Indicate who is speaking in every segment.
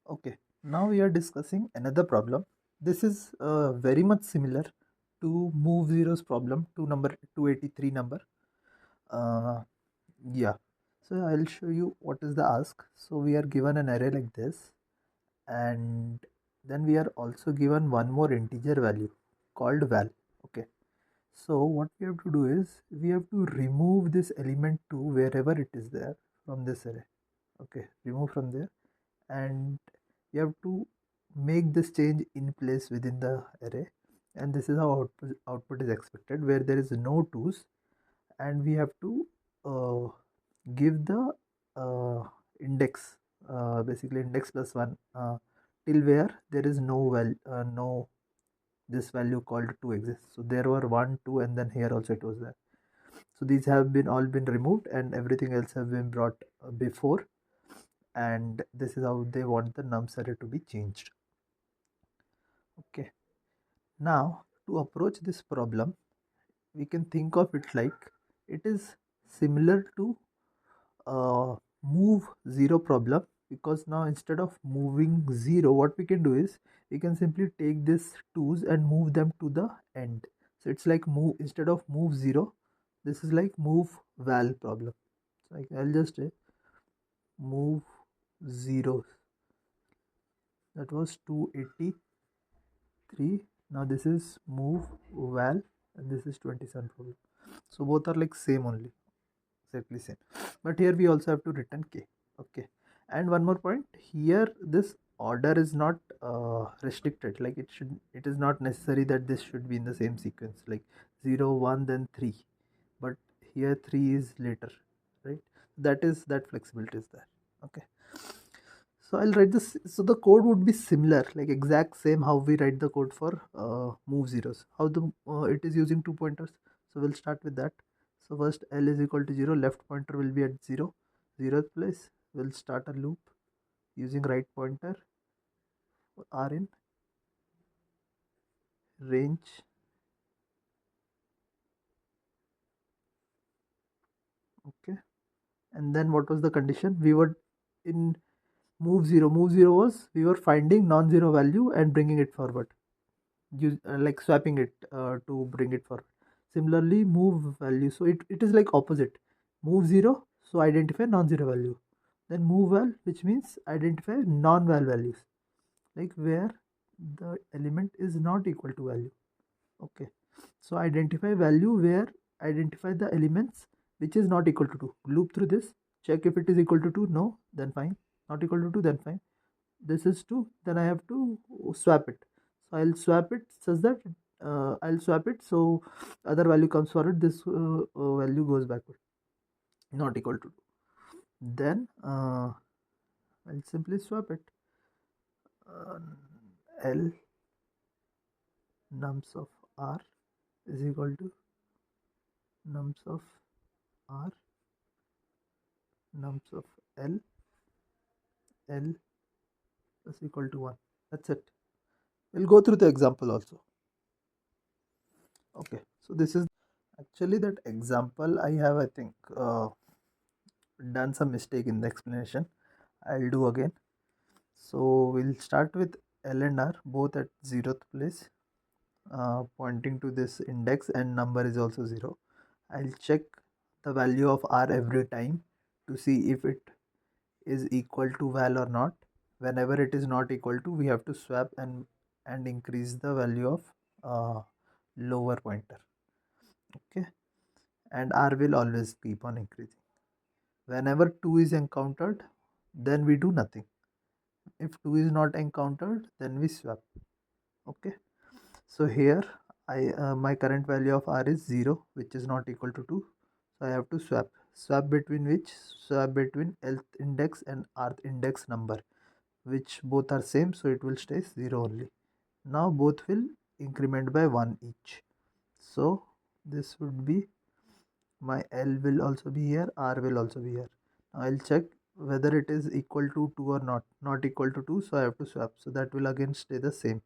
Speaker 1: Okay, now we are discussing another problem. This is very much similar to move zeros problem to number 283 number. Uh, yeah, so I'll show you what is the ask. So we are given an array like this, and then we are also given one more integer value called val. Okay, so what we have to do is we have to remove this element 2 wherever it is there from this array. Okay, remove from there, and you have to make this change in place within the array, and this is how output is expected, where there is no twos, and we have to uh, give the index, basically index plus 1, till where there is no this value called 2 exists. So there were 1 2, and then here also it was there. So these have been all been removed, and everything else have been brought before, and this is how they want the nums array to be changed. Okay, now to approach this problem, we can think of it like it is similar to move zero problem, because now instead of moving zero, what we can do is we can simply take this twos and move them to the end. So it's like move, instead of move zero, this is like move val problem. So I'll just say move zeros, that was 283. Now this is move val, and this is 27 problem. So both are like same only, exactly same, but here we also have to return k. Okay, and one more point here, this order is not restricted, like it is not necessary that this should be in the same sequence, like 0 1 then 3, but here 3 is later, right? That flexibility is there. Okay, so I'll write this. So the code would be similar, like exact same how we write the code for move zeros. How the it is using two pointers. So we'll start with that. So first L is equal to 0. Left pointer will be at 0, 0th place. We'll start a loop using right pointer. R in range. Okay. And then what was the condition? We were in move 0. Move 0 was we were finding non-zero value and bringing it forward. Like swapping it to bring it forward. Similarly, move value. So it is like opposite. Move 0, so identify non-zero value. Then move val, which means identify non-val values, like where the element is not equal to value. Okay. So identify value where identify the elements which is not equal to 2. Loop through this. Check if it is equal to 2. No, then fine. Not equal to 2, then fine. This is 2, then I have to swap it. So I'll swap it such that I'll swap it so other value comes forward, this value goes backward, not equal to 2. Then I'll simply swap it. uh, L nums of R is equal to nums of R nums of L is equal to 1. That's it. We'll go through the example also. Okay, so this is actually that example. I have, I think, done some mistake in the explanation. I'll do again. So we'll start with L and R both at 0th place, pointing to this index, and number is also 0. I'll check the value of R every time to see if it is equal to val or not. Whenever it is not equal to, we have to swap and increase the value of lower pointer. Okay, and R will always keep on increasing. Whenever 2 is encountered, then we do nothing. If 2 is not encountered, then we swap. Okay, so here my current value of R is 0, which is not equal to 2. So I have to swap between which? Swap between Lth index and Rth index number, which both are same, so it will stay 0 only. Now both will increment by 1 each. So this would be, my L will also be here, R will also be here. Now I'll check whether it is equal to 2 or not equal to 2, so I have to swap. So that will again stay the same,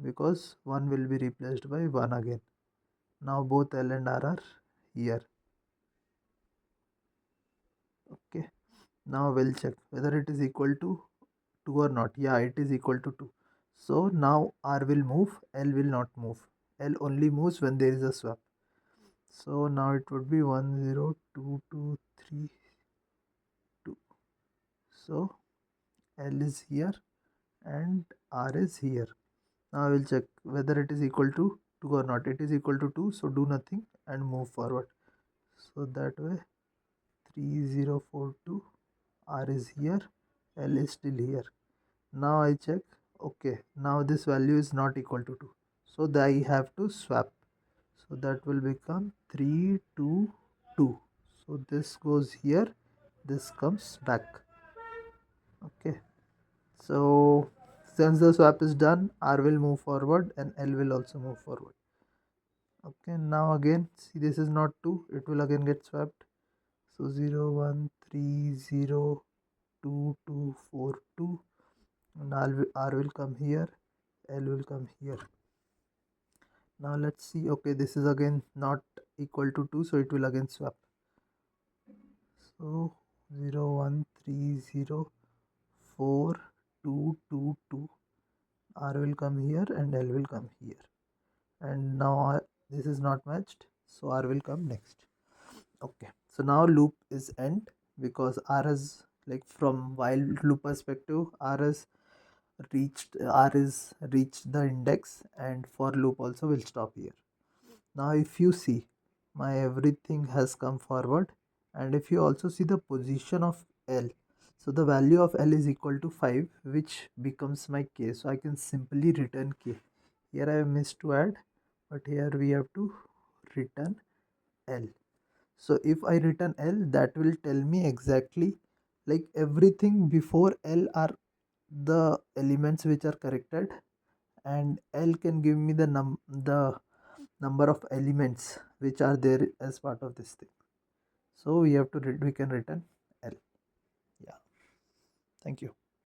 Speaker 1: because 1 will be replaced by 1 again. Now both L and R are here. Okay, now we'll check whether it is equal to 2 or not? Yeah, it is equal to 2. So now R will move, L will not move. L only moves when there is a swap. So now it would be 1 0 2 2 3 2. So L is here and R is here. Now I will check whether it is equal to 2 or not. It is equal to 2, so do nothing and move forward. So that way 3042, R is here, L is still here. Now I check, okay, now this value is not equal to 2. So I have to swap. So that will become 3 2 2. So this goes here, this comes back. Okay. So since the swap is done, R will move forward and L will also move forward. Okay, now again, see this is not 2, it will again get swapped. So 0 1 3 0 2 2 4 2, and R will come here, L will come here. Now let's see, okay, this is again not equal to 2, so it will again swap. So 0 1 3 0 4 2 2 2, R will come here and L will come here. And now this is not matched, so R will come next. Okay, so now loop is end because R is, like, from while loop perspective, R is reached the index, and for loop also will stop here. Now if you see, my everything has come forward, and if you also see the position of L, so the value of L is equal to 5, which becomes my K. So I can simply return K. Here I have missed to add, but here we have to return L. So if I return L, that will tell me exactly, like, everything before L are the elements which are corrected, and L can give me the number of elements which are there as part of this thing. So we can return L. Yeah, thank you.